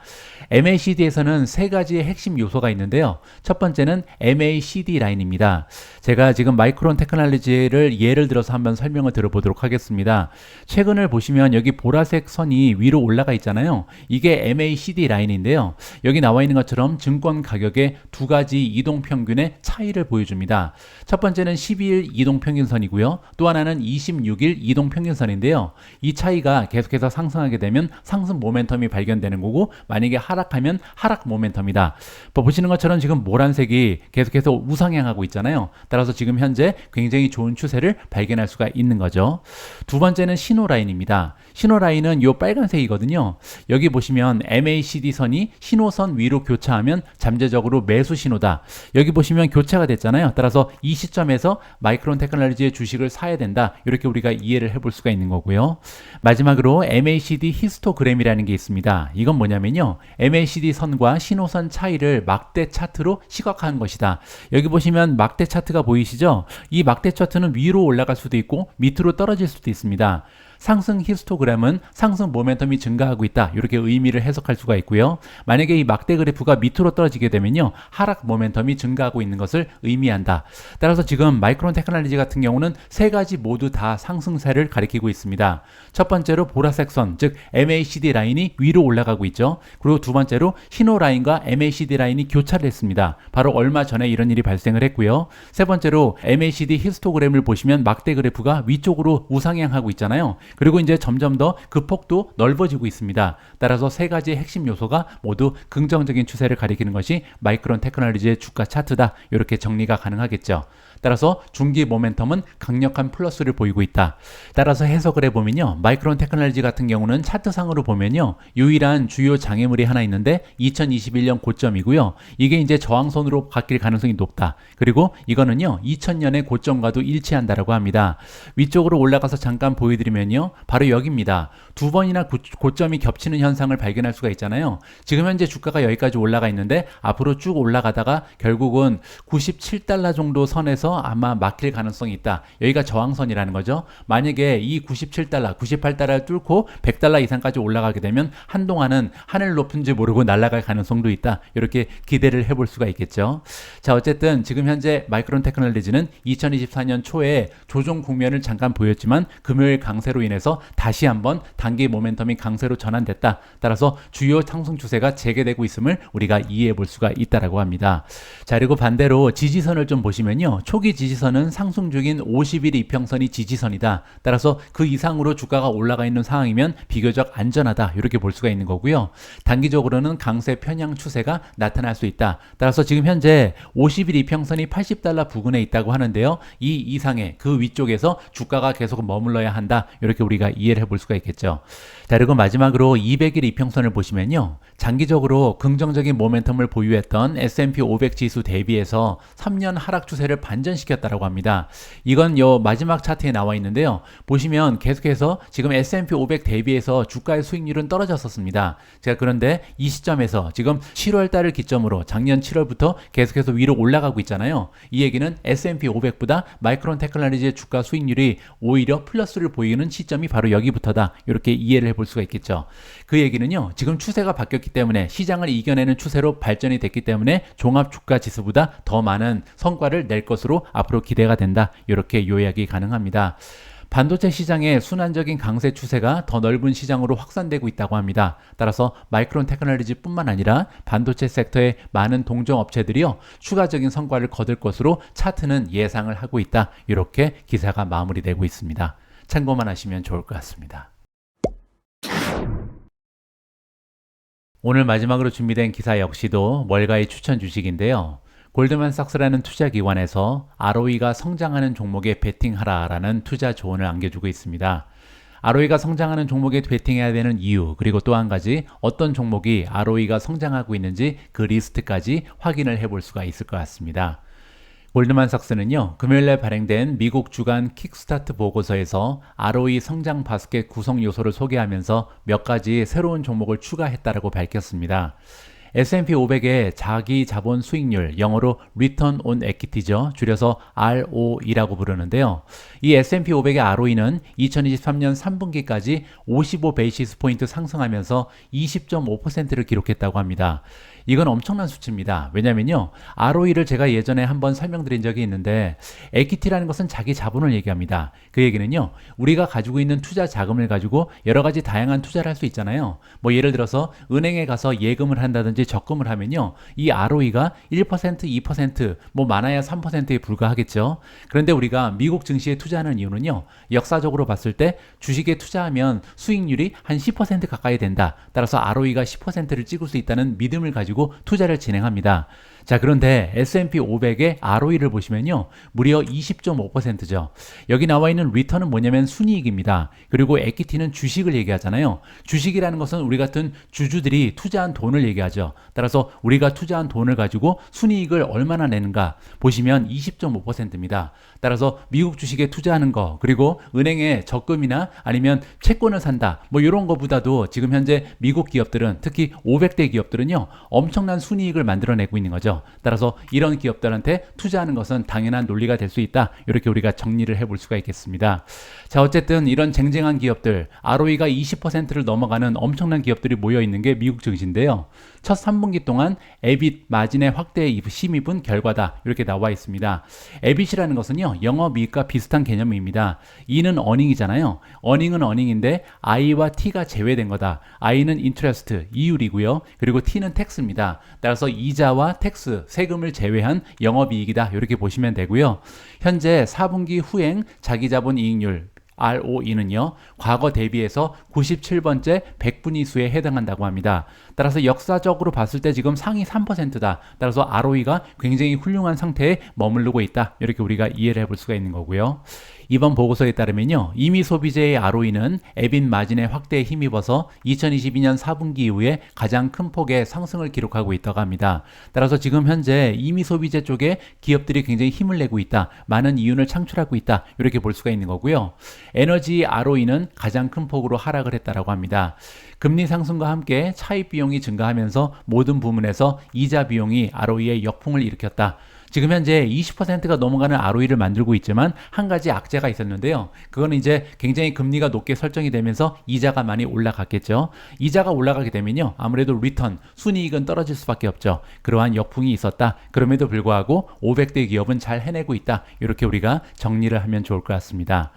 Speaker 1: MACD에서는 세 가지의 핵심 요소가 있는데요. 첫 번째는 MACD 라인입니다. 제가 지금 마이크론 테크놀로지를 예를 들어서 한번 설명을 들어보도록 하겠습니다. 최근을 보시면 여기 보라색 선이 위로 올라가 있잖아요. 이게 MACD 라인인데요. 여기 나와 있는 것처럼 증권 가격의 두 가지 이동평균의 차이를 보여줍니다. 첫 번째는 12일 이동평균선이고요. 또 하나는 26일 이동평균선인데요. 이 차이가 계속해서 상승하게 되면 상승 모멘텀이 발견되는 거고, 만약에 하락하면 하락 모멘텀이다. 보시는 것처럼 지금 노란색이 계속해서 우상향하고 있잖아요. 따라서 지금 현재 굉장히 좋은 추세를 발견할 수가 있는 거죠. 두 번째는 신호라인입니다. 신호라인은 이 빨간색이거든요. 여기 보시면 MACD 선이 신호선 위로 교차하면 잠재적으로 매수 신호다. 여기 보시면 교차가 됐잖아요. 따라서 이 시점에서 마이크론 테크놀로지의 주식을 사야 된다. 이렇게 우리가 이해를 해볼 수가 있는 거고요. 마지막으로 MACD 히스토그램이라는 게 있습니다. 이건 뭐냐면요, MACD 선과 신호선 차이를 막대 차트로 시각화한 것이다. 여기 보시면 막대 차트가 보이시죠? 이 막대 차트는 위로 올라갈 수도 있고 밑으로 떨어질 수도 있습니다. 상승 히스토그램은 상승 모멘텀이 증가하고 있다. 이렇게 의미를 해석할 수가 있고요. 만약에 이 막대 그래프가 밑으로 떨어지게 되면요, 하락 모멘텀이 증가하고 있는 것을 의미한다. 따라서 지금 마이크론 테크놀로지 같은 경우는 세 가지 모두 다 상승세를 가리키고 있습니다. 첫 번째로 보라색 선, 즉 MACD 라인이 위로 올라가고 있죠. 그리고 두 번째로 신호 라인과 MACD 라인이 교차를 했습니다. 바로 얼마 전에 이런 일이 발생을 했고요. 세 번째로 MACD 히스토그램을 보시면 막대 그래프가 위쪽으로 우상향하고 있잖아요. 그리고 이제 점점 더 그 폭도 넓어지고 있습니다. 따라서 세 가지의 핵심 요소가 모두 긍정적인 추세를 가리키는 것이 마이크론 테크놀로지의 주가 차트다. 이렇게 정리가 가능하겠죠. 따라서 중기 모멘텀은 강력한 플러스를 보이고 있다. 따라서 해석을 해보면요, 마이크론 테크놀로지 같은 경우는 차트상으로 보면요, 유일한 주요 장애물이 하나 있는데 2021년 고점이고요. 이게 이제 저항선으로 바뀔 가능성이 높다. 그리고 이거는요, 2000년의 고점과도 일치한다라고 합니다. 위쪽으로 올라가서 잠깐 보여드리면요, 바로 여기입니다. 두 번이나 고점이 겹치는 현상을 발견할 수가 있잖아요. 지금 현재 주가가 여기까지 올라가 있는데 앞으로 쭉 올라가다가 결국은 97달러 정도 선에서 아마 막힐 가능성이 있다. 여기가 저항선이라는 거죠. 만약에 이 97달러, 98달러를 뚫고 100달러 이상까지 올라가게 되면 한동안은 하늘 높은지 모르고 날아갈 가능성도 있다. 이렇게 기대를 해볼 수가 있겠죠. 자, 어쨌든 지금 현재 마이크론 테크놀로지는 2024년 초에 조정 국면을 잠깐 보였지만 금요일 강세로 인해서 다시 한번 단기 모멘텀이 강세로 전환됐다. 따라서 주요 상승 추세가 재개되고 있음을 우리가 이해해 볼 수가 있다라고 합니다. 자, 그리고 반대로 지지선을 좀 보시면요, 초기 지지선은 상승 중인 50일 이평선이 지지선이다. 따라서 그 이상으로 주가가 올라가 있는 상황이면 비교적 안전하다. 이렇게 볼 수가 있는 거고요. 단기적으로는 강세 편향 추세가 나타날 수 있다. 따라서 지금 현재 50일 이평선이 80달러 부근에 있다고 하는데요. 이 이상의 그 위쪽에서 주가가 계속 머물러야 한다. 이렇게 우리가 이해를 해볼 수가 있겠죠. 자, 그리고 마지막으로 200일 이평선을 보시면요, 장기적으로 긍정적인 모멘텀을 보유했던 S&P 500 지수 대비해서 3년 하락 추세를 반전시켰다라고 합니다. 이건 요 마지막 차트에 나와 있는데요. 보시면 계속해서 지금 S&P 500 대비해서 주가의 수익률은 떨어졌었습니다. 제가 그런데 이 시점에서 지금 7월 달을 기점으로 작년 7월부터 계속해서 위로 올라가고 있잖아요. 이 얘기는 S&P 500보다 마이크론 테크놀로지의 주가 수익률이 오히려 플러스를 보이는 시점이 바로 여기부터다. 이렇게 이해를 해볼 수가 있겠죠. 그 얘기는요, 지금 추세가 바뀌었기 때문에 시장을 이겨내는 추세로 발전이 됐기 때문에 종합 주가 지수보다 더 많은 성과를 낼 것으로 앞으로 기대가 된다. 이렇게 요약이 가능합니다. 반도체 시장의 순환적인 강세 추세가 더 넓은 시장으로 확산되고 있다고 합니다. 따라서 마이크론 테크놀로지뿐만 아니라 반도체 섹터의 많은 동종 업체들이요, 추가적인 성과를 거둘 것으로 차트는 예상을 하고 있다. 이렇게 기사가 마무리되고 있습니다. 참고만 하시면 좋을 것 같습니다. 오늘 마지막으로 준비된 기사 역시도 월가의 추천 주식인데요. 골드만삭스라는 투자기관에서 ROE가 성장하는 종목에 베팅하라라는 투자 조언을 안겨주고 있습니다. ROE가 성장하는 종목에 베팅해야 되는 이유, 그리고 또 한 가지 어떤 종목이 ROE가 성장하고 있는지 그 리스트까지 확인을 해볼 수가 있을 것 같습니다. 골드만삭스는요, 금요일날 발행된 미국 주간 킥스타트 보고서에서 ROE 성장 바스켓 구성 요소를 소개하면서 몇 가지 새로운 종목을 추가했다라고 밝혔습니다. S&P 500의 자기 자본 수익률, 영어로 Return on Equity죠. 줄여서 ROE라고 부르는데요. 이 S&P 500의 ROE는 2023년 3분기까지 55 베이시스 포인트 상승하면서 20.5%를 기록했다고 합니다. 이건 엄청난 수치입니다. 왜냐면요, ROE를 제가 예전에 한번 설명드린 적이 있는데, 에퀴티라는 것은 자기 자본을 얘기합니다. 그 얘기는요, 우리가 가지고 있는 투자 자금을 가지고 여러 가지 다양한 투자를 할 수 있잖아요. 뭐 예를 들어서 은행에 가서 예금을 한다든지 적금을 하면요, 이 ROE가 1%, 2%, 뭐 많아야 3%에 불과하겠죠. 그런데 우리가 미국 증시에 투자하는 이유는요, 역사적으로 봤을 때 주식에 투자하면 수익률이 한 10% 가까이 된다. 따라서 ROE가 10%를 찍을 수 있다는 믿음을 가지고 투자를 진행합니다. 자, 그런데 S&P 500의 ROE를 보시면요, 무려 20.5%죠. 여기 나와 있는 리턴은 뭐냐면 순이익입니다. 그리고 에퀴티는 주식을 얘기하잖아요. 주식이라는 것은 우리 같은 주주들이 투자한 돈을 얘기하죠. 따라서 우리가 투자한 돈을 가지고 순이익을 얼마나 내는가 보시면 20.5%입니다. 따라서 미국 주식에 투자하는 거, 그리고 은행에 적금이나 아니면 채권을 산다, 뭐 이런 거보다도 지금 현재 미국 기업들은, 특히 500대 기업들은요, 엄청난 순이익을 만들어내고 있는 거죠. 따라서 이런 기업들한테 투자하는 것은 당연한 논리가 될 수 있다. 이렇게 우리가 정리를 해볼 수가 있겠습니다. 자, 어쨌든 이런 쟁쟁한 기업들, ROE가 20%를 넘어가는 엄청난 기업들이 모여 있는 게 미국 증시인데요. 첫 3분기 동안 EBIT 마진의 확대에 힘입은 결과다. 이렇게 나와 있습니다. EBIT이라는 것은요, 영업이익과 비슷한 개념입니다. E는 어닝이잖아요. 어닝은 어닝인데 I와 T가 제외된 거다. I는 인트레스트, 이율이고요. 그리고 T는 텍스입니다. 따라서 이자와 텍스, 세금을 제외한 영업이익이다. 이렇게 보시면 되고요. 현재 4분기 후행 자기자본 이익률 ROE는요, 과거 대비해서 97번째 100분위수에 해당한다고 합니다. 따라서 역사적으로 봤을 때 지금 상위 3%다. 따라서 ROE가 굉장히 훌륭한 상태에 머무르고 있다. 이렇게 우리가 이해를 해볼 수가 있는 거고요. 이번 보고서에 따르면요, 이미 소비재의 ROE는 EBIT 마진의 확대에 힘입어서 2022년 4분기 이후에 가장 큰 폭의 상승을 기록하고 있다고 합니다. 따라서 지금 현재 이미 소비재 쪽에 기업들이 굉장히 힘을 내고 있다. 많은 이윤을 창출하고 있다. 이렇게 볼 수가 있는 거고요. 에너지 ROE는 가장 큰 폭으로 하락을 했다라고 합니다. 금리 상승과 함께 차입 비용이 증가하면서 모든 부문에서 이자 비용이 ROE에 역풍을 일으켰다. 지금 현재 20%가 넘어가는 ROE를 만들고 있지만 한 가지 악재가 있었는데요. 그거는 이제 굉장히 금리가 높게 설정이 되면서 이자가 많이 올라갔겠죠. 이자가 올라가게 되면요, 아무래도 리턴, 순이익은 떨어질 수밖에 없죠. 그러한 역풍이 있었다. 그럼에도 불구하고 500대 기업은 잘 해내고 있다. 이렇게 우리가 정리를 하면 좋을 것 같습니다.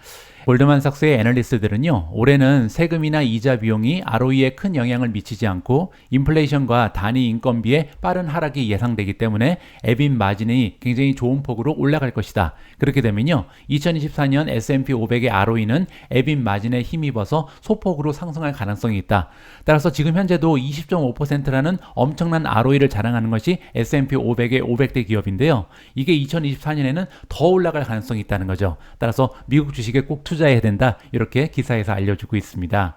Speaker 1: 골드만삭스의 애널리스트들은요, 올해는 세금이나 이자 비용이 ROE에 큰 영향을 미치지 않고 인플레이션과 단위 인건비의 빠른 하락이 예상되기 때문에 EBIT 마진이 굉장히 좋은 폭으로 올라갈 것이다. 그렇게 되면요, 2024년 S&P 500의 ROE는 EBIT 마진에 힘입어서 소폭으로 상승할 가능성이 있다. 따라서 지금 현재도 20.5%라는 엄청난 ROE를 자랑하는 것이 S&P 500의 500대 기업인데요. 이게 2024년에는 더 올라갈 가능성이 있다는 거죠. 따라서 미국 주식에 꼭 투자해야 된다. 이렇게 기사에서 알려주고 있습니다.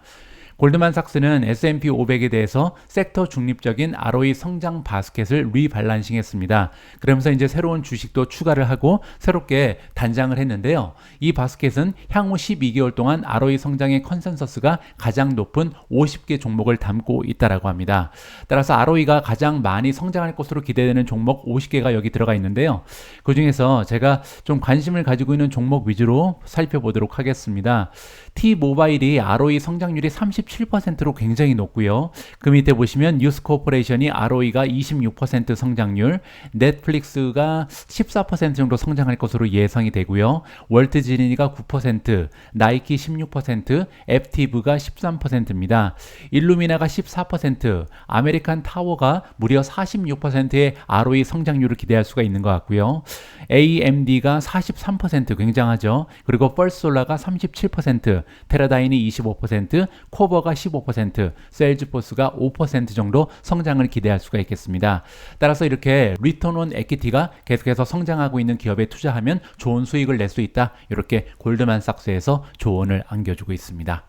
Speaker 1: 골드만삭스는 S&P 500에 대해서 섹터 중립적인 ROE 성장 바스켓을 리밸런싱 했습니다. 그러면서 이제 새로운 주식도 추가를 하고 새롭게 단장을 했는데요. 이 바스켓은 향후 12개월 동안 ROE 성장의 컨센서스가 가장 높은 50개 종목을 담고 있다라고 합니다. 따라서 ROE가 가장 많이 성장할 것으로 기대되는 종목 50개가 여기 들어가 있는데요. 그 중에서 제가 좀 관심을 가지고 있는 종목 위주로 살펴보도록 하겠습니다. T-모바일이 ROE 성장률이 37%로 굉장히 높고요. 그 밑에 보시면 뉴스코퍼레이션이 ROE가 26% 성장률, 넷플릭스가 14% 정도 성장할 것으로 예상이 되고요. 월트디즈니가 9%, 나이키 16%, 애프티브가 13%입니다. 일루미나가 14%, 아메리칸 타워가 무려 46%의 ROE 성장률을 기대할 수가 있는 것 같고요. AMD가 43% 굉장하죠. 그리고 펄스솔라가 37%, 테라다인이 25%, 코버가 15%, 세일즈포스가 5% 정도 성장을 기대할 수가 있겠습니다. 따라서 이렇게 리턴 온 에퀴티가 계속해서 성장하고 있는 기업에 투자하면 좋은 수익을 낼 수 있다. 이렇게 골드만삭스에서 조언을 안겨주고 있습니다.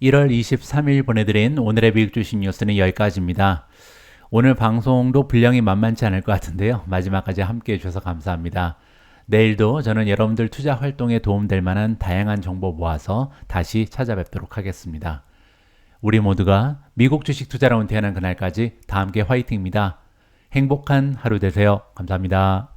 Speaker 1: 1월 23일 보내드린 오늘의 미국 주식 뉴스는 여기까지입니다. 오늘 방송도 분량이 만만치 않을 것 같은데요. 마지막까지 함께해 주셔서 감사합니다. 내일도 저는 여러분들 투자 활동에 도움될 만한 다양한 정보 모아서 다시 찾아뵙도록 하겠습니다. 우리 모두가 미국 주식 투자로 은퇴하는 그날까지 다 함께 화이팅입니다. 행복한 하루 되세요. 감사합니다.